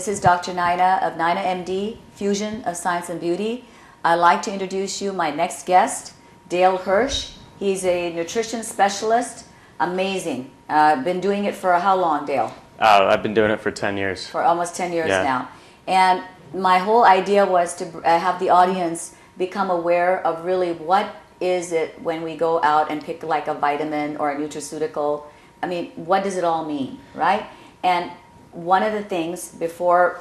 This is Dr. Naina of NainaMD, Fusion of Science and Beauty. I'd like to introduce you my next guest, Dale Hersh. He's a nutrition specialist. Amazing. Been doing it for how long, Dale? I've been doing it for 10 years. For almost 10 years now. And my whole idea was to have the audience become aware of really what is it when we go out and pick like a vitamin or a nutraceutical. I mean, what does it all mean, right? And one of the things before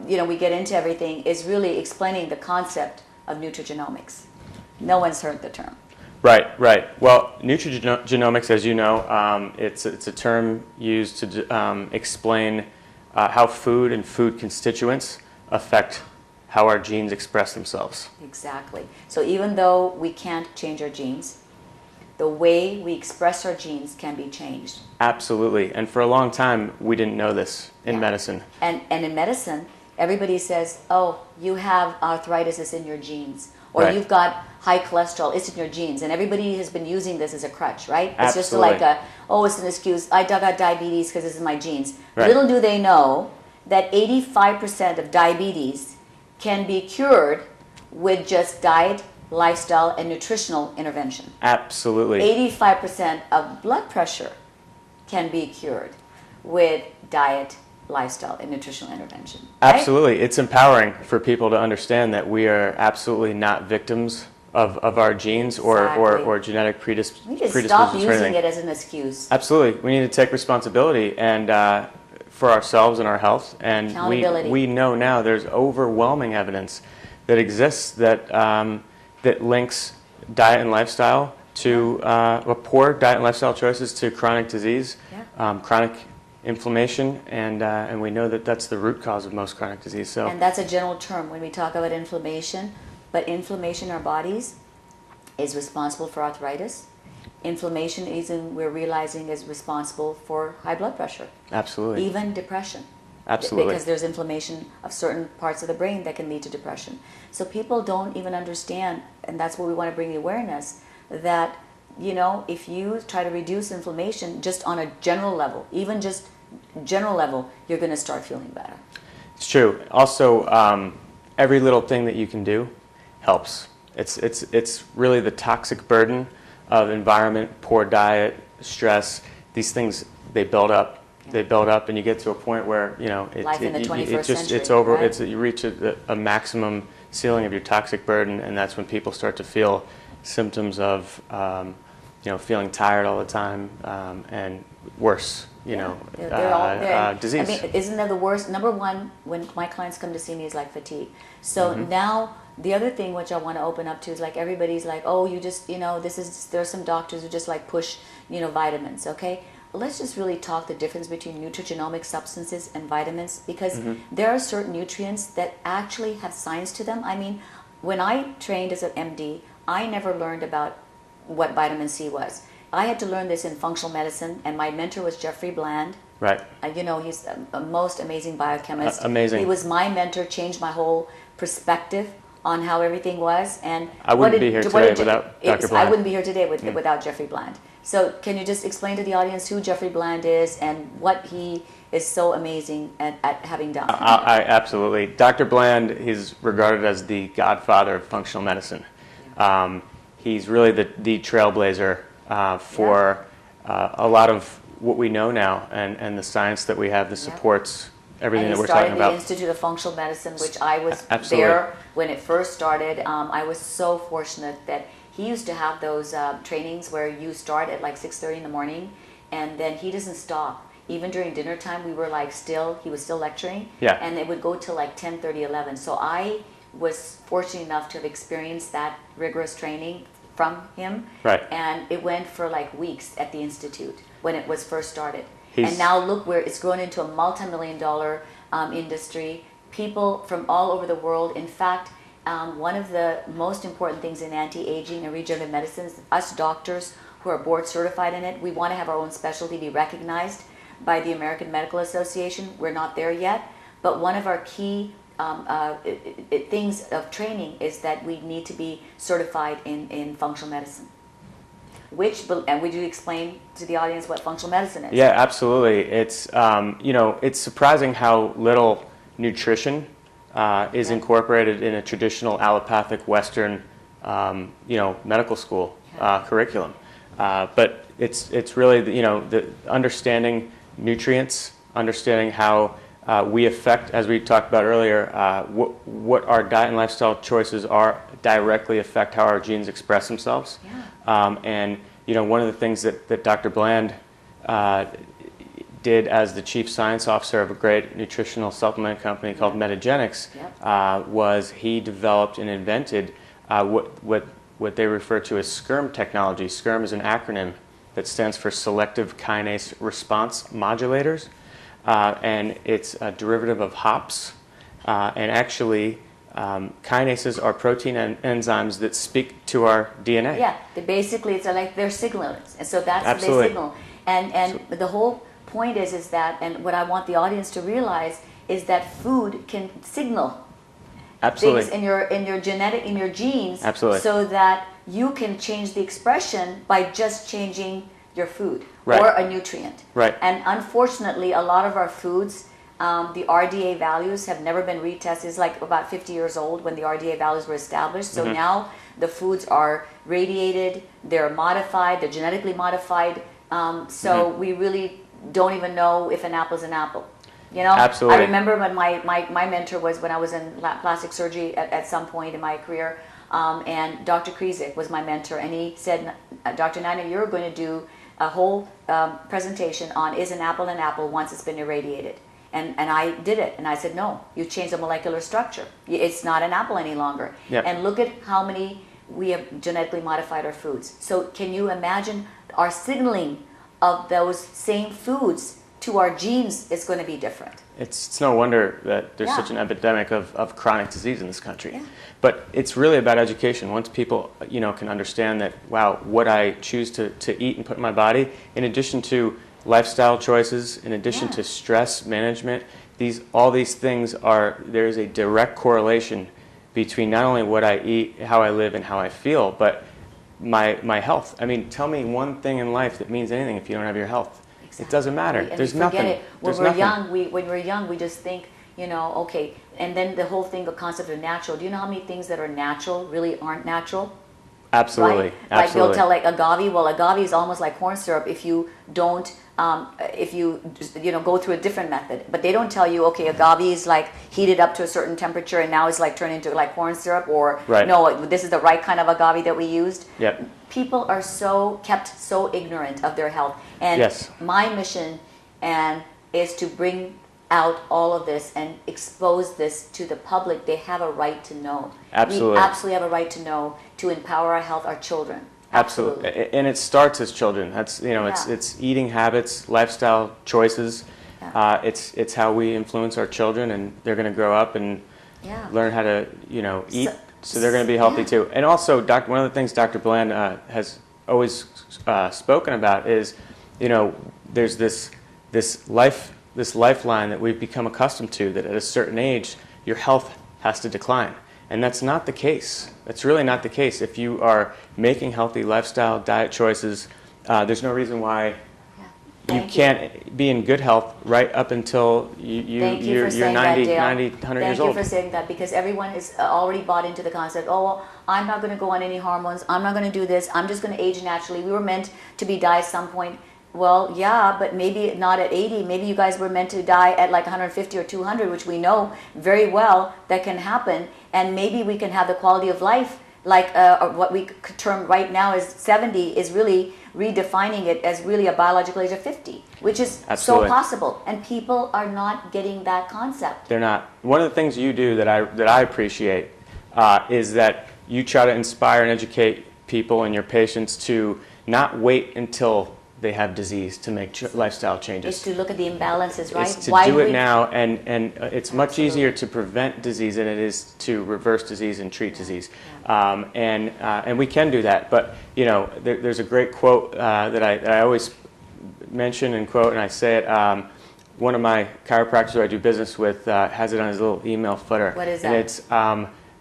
we get into everything is really explaining the concept of nutrigenomics. No one's heard the term. Right, right. Well, nutrigenomics, as you know, it's a term used to explain how food and food constituents affect how our genes express themselves. Exactly. So even though we can't change our genes, the way we express our genes can be changed. Absolutely. And for a long time, we didn't know this in medicine. And in medicine, everybody says, oh, you have arthritis, it's in your genes. Or you've got high cholesterol, it's in your genes. And everybody has been using this as a crutch, right? It's just like, it's an excuse. I got diabetes because this is my genes. Right. Little do they know that 85% of diabetes can be cured with just diet, lifestyle, and nutritional intervention. Absolutely. 85% of blood pressure can be cured with diet, lifestyle, and nutritional intervention. Right? Absolutely. It's empowering for people to understand that we are absolutely not victims of our genes or genetic predispositions. We just stop using it as an excuse. Absolutely. We need to take responsibility and for ourselves and our health. And we know now there's overwhelming evidence that exists that that links diet and lifestyle to poor diet and lifestyle choices to chronic disease, chronic inflammation, and we know that that's the root cause of most chronic disease. So, and that's a general term when we talk about inflammation, but inflammation in our bodies is responsible for arthritis. Inflammation we're realizing is responsible for high blood pressure. Absolutely. Even depression. Absolutely. Because there's inflammation of certain parts of the brain that can lead to depression. So people don't even understand, and that's what we want to bring the awareness, that, if you try to reduce inflammation just on a general level, even just general level, you're going to start feeling better. It's true. Also, every little thing that you can do helps. It's really the toxic burden of environment, poor diet, stress. These things, they build up. They build up, and you get to a point where life in the 21st century, it's over. Right? You reach a maximum ceiling of your toxic burden, and that's when people start to feel symptoms of feeling tired all the time, and worse, disease. I mean, isn't that the worst? Number one, when my clients come to see me, is like fatigue. So now the other thing which I want to open up to is like everybody's like, oh, you just there's some doctors who just like push vitamins. Okay. Let's just really talk the difference between nutrigenomic substances and vitamins, because there are certain nutrients that actually have science to them. I mean, when I trained as an MD, I never learned about what vitamin C was. I had to learn this in functional medicine, and my mentor was Jeffrey Bland. Right. He's a most amazing biochemist. Amazing. He was my mentor, changed my whole perspective on how everything was. And I wouldn't be here today without Dr. Bland. I wouldn't be here today without Jeffrey Bland. So can you just explain to the audience who Jeffrey Bland is and what he is so amazing at having done? Absolutely. Dr. Bland is regarded as the godfather of functional medicine. He's really the trailblazer for a lot of what we know now and the science that we have that supports everything that we're talking about. And he started the Institute of Functional Medicine, which I was there when it first started. I was so fortunate that he used to have those trainings where you start at like 6:30 in the morning, and then he doesn't stop. Even during dinner time, we were like he was still lecturing, and it would go till like 10:30, 11. So I was fortunate enough to have experienced that rigorous training from him, and it went for like weeks at the Institute when it was first started. And now look where it's grown into a multi-million-dollar industry. People from all over the world. In fact, one of the most important things in anti-aging and regenerative medicine is us doctors who are board certified in it, we want to have our own specialty be recognized by the American Medical Association. We're not there yet, but one of our key things of training is that we need to be certified in functional medicine. And would you explain to the audience what functional medicine is? Yeah, absolutely. It's it's surprising how little nutrition is incorporated in a traditional allopathic Western, medical school curriculum. But it's really, the understanding nutrients, understanding how we affect, as we talked about earlier, what our diet and lifestyle choices are directly affect how our genes express themselves. Yeah. And one of the things that Dr. Bland did as the chief science officer of a great nutritional supplement company called Nutrigenomics was he developed and invented what they refer to as SCRM technology. SCRM is an acronym that stands for Selective Kinase Response Modulators. And it's a derivative of hops. And actually, kinases are protein enzymes that speak to our DNA. Yeah, basically it's like they're signals. And so that's Absolutely. what they signal. And the whole point is that, and what I want the audience to realize is that food can signal Absolutely. things in your genes. Absolutely. So that you can change the expression by just changing your food. Right. Or a nutrient. Right. And unfortunately, a lot of our foods, the RDA values have never been retested. It's like about 50 years old when the RDA values were established. So now the foods are radiated, they're modified, they're genetically modified. So we really don't even know if an apple is an apple. Absolutely. I remember when my mentor was when I was in plastic surgery at some point in my career, and Dr. Krizik was my mentor, and he said, Dr. Naina, you're going to do a whole presentation on is an apple once it's been irradiated. And I did it, and I said, no, you changed the molecular structure. It's not an apple any longer. Yep. And look at how many we have genetically modified our foods. So can you imagine our signaling of those same foods to our genes is going to be different? It's no wonder that there's such an epidemic of chronic disease in this country. Yeah. But it's really about education. Once people can understand that, wow, what I choose to eat and put in my body, in addition to lifestyle choices, in addition to stress management, all these things there is a direct correlation between not only what I eat, how I live, and how I feel, but my health. I mean, tell me one thing in life that means anything if you don't have your health. Exactly. It doesn't matter. And There's we forget nothing. It. When we're young, we just think, okay. And then the whole thing, the concept of natural. Do you know how many things that are natural really aren't natural? Absolutely. Right? Absolutely. Like they'll tell like agave. Well, agave is almost like corn syrup if you don't, if you go through a different method. But they don't tell you, okay, agave is like heated up to a certain temperature and now it's like turned into like corn syrup, or no, this is the right kind of agave that we used. Yep. People are kept so ignorant of their health. And my mission is to bring out all of this and expose this to the public. They have a right to know. Absolutely. We absolutely have a right to know, to empower our health, our children. Absolutely. And it starts as children. That's it's eating habits, lifestyle choices. Yeah. It's how we influence our children, and they're going to grow up and learn how to eat. So they're going to be healthy too. And also, one of the things Dr. Bland has always spoken about is, there's this lifeline that we've become accustomed to, that at a certain age your health has to decline. And that's not the case. That's really not the case. If you are making healthy lifestyle, diet choices, there's no reason why you can't be in good health right up until you're 90, 100 years old. Thank you for saying that, because everyone is already bought into the concept, oh, well, I'm not going to go on any hormones. I'm not going to do this. I'm just going to age naturally. We were meant to be die at some point. Well, yeah, but maybe not at 80. Maybe you guys were meant to die at like 150 or 200, which we know very well that can happen. And maybe we can have the quality of life, like what we could term right now as 70, is really redefining it as really a biological age of 50, which is so possible. And people are not getting that concept. They're not. One of the things you do that I appreciate is that you try to inspire and educate people and your patients to not wait until they have disease to make lifestyle changes. Is to look at the imbalances, right? It's to do it now, and it's much easier to prevent disease than it is to reverse disease and treat disease. And we can do that. But there's a great quote that I always mention and quote, and I say it. One of my chiropractors who I do business with has it on his little email footer. What is that? And it's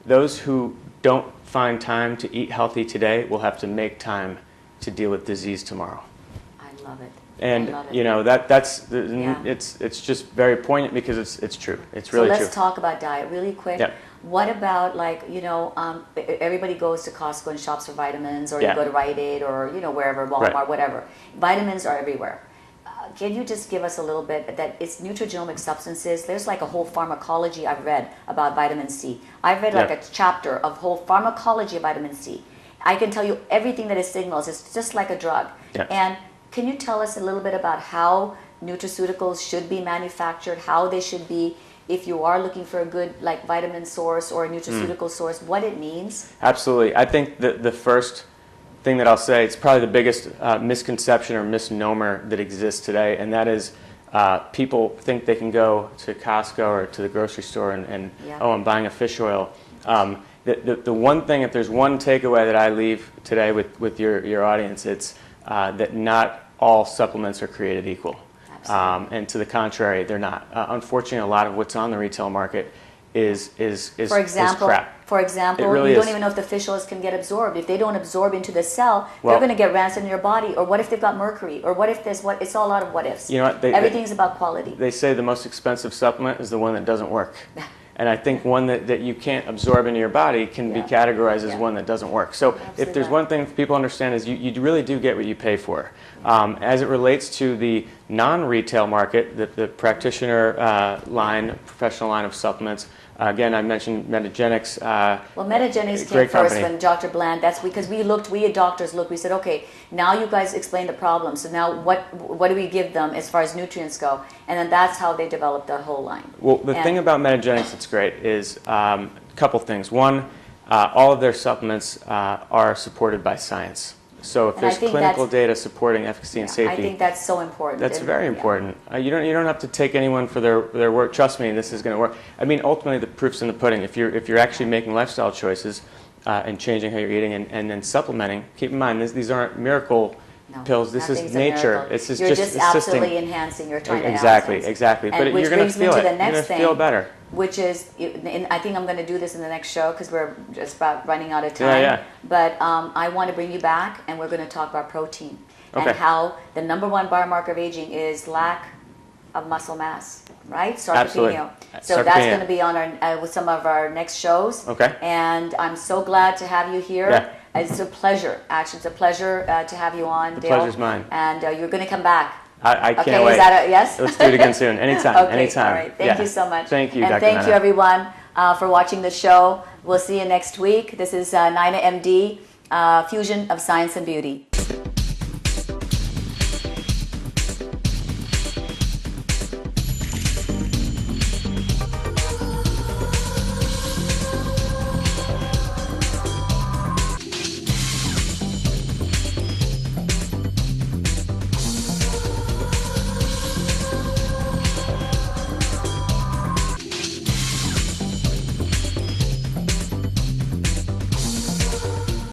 those who don't find time to eat healthy today will have to make time to deal with disease tomorrow. Love it. And you know it's just very poignant because it's true. It's really true. So let's talk about diet really quick. Yep. What about, like, you know, everybody goes to Costco and shops for vitamins, or you go to Rite Aid, or, you know, wherever, Walmart, whatever. Vitamins are everywhere. Can you just give us a little bit that it's nutrigenomic substances? There's like a whole pharmacology I've read about vitamin C. I've read like a chapter of whole pharmacology of vitamin C. I can tell you everything that it signals. It's just like a drug. And can you tell us a little bit about how nutraceuticals should be manufactured, how they should be, if you are looking for a good like vitamin source or a nutraceutical source, what it means? Absolutely. I think the first thing that I'll say, it's probably the biggest misconception or misnomer that exists today, and that is people think they can go to Costco or to the grocery store and oh, I'm buying a fish oil. The one thing, if there's one takeaway that I leave today with your audience, it's that not all supplements are created equal. And to the contrary, they're not. Unfortunately, a lot of what's on the retail market is crap. For example, really you don't even know if the fish oils can get absorbed. If they don't absorb into the cell, they're going to get rancid in your body. Or what if they've got mercury? Or what if there's it's all out of what ifs. You know what? Everything's about quality. They say the most expensive supplement is the one that doesn't work. And I think one that you can't absorb into your body can be categorized as one that doesn't work. So if there's one thing people understand is you really do get what you pay for. As it relates to the non-retail market, the practitioner line, professional line of supplements, again, I mentioned Nutrigenomics. Well, Nutrigenomics came first when Dr. Bland, that's because we as doctors looked, we said, okay, now you guys explain the problem, so now what do we give them as far as nutrients go? And then that's how they developed the whole line. Well, the thing about Nutrigenomics that's great is a couple things. One, all of their supplements are supported by science. So if there's clinical data supporting efficacy and safety, I think that's so important. That's very important. You don't have to take anyone for their work. Trust me, this is going to work. I mean, ultimately, the proof's in the pudding. If you're actually making lifestyle choices and changing how you're eating and then supplementing, keep in mind these aren't miracle pills. This is nature. This is you're just absolutely enhancing. You're trying to exactly. But you're going to feel it. You're going to feel better. Which is, I think I'm going to do this in the next show because we're just about running out of time. But I want to bring you back, and we're going to talk about protein and how the #1 biomarker of aging is lack of muscle mass, right? Sarcopenia. So that's going to be on our with some of our next shows. And I'm so glad to have you here. It's a pleasure. Actually, it's a pleasure to have you on, Dale. The pleasure's mine. And you're going to come back. I can't wait. Is that a yes? Let's do it again soon. Anytime. Anytime. All right. Thank you so much. Thank you, and Dr. thank you, everyone, for watching the show. We'll see you next week. This is NainaMD, Fusion of Science and Beauty.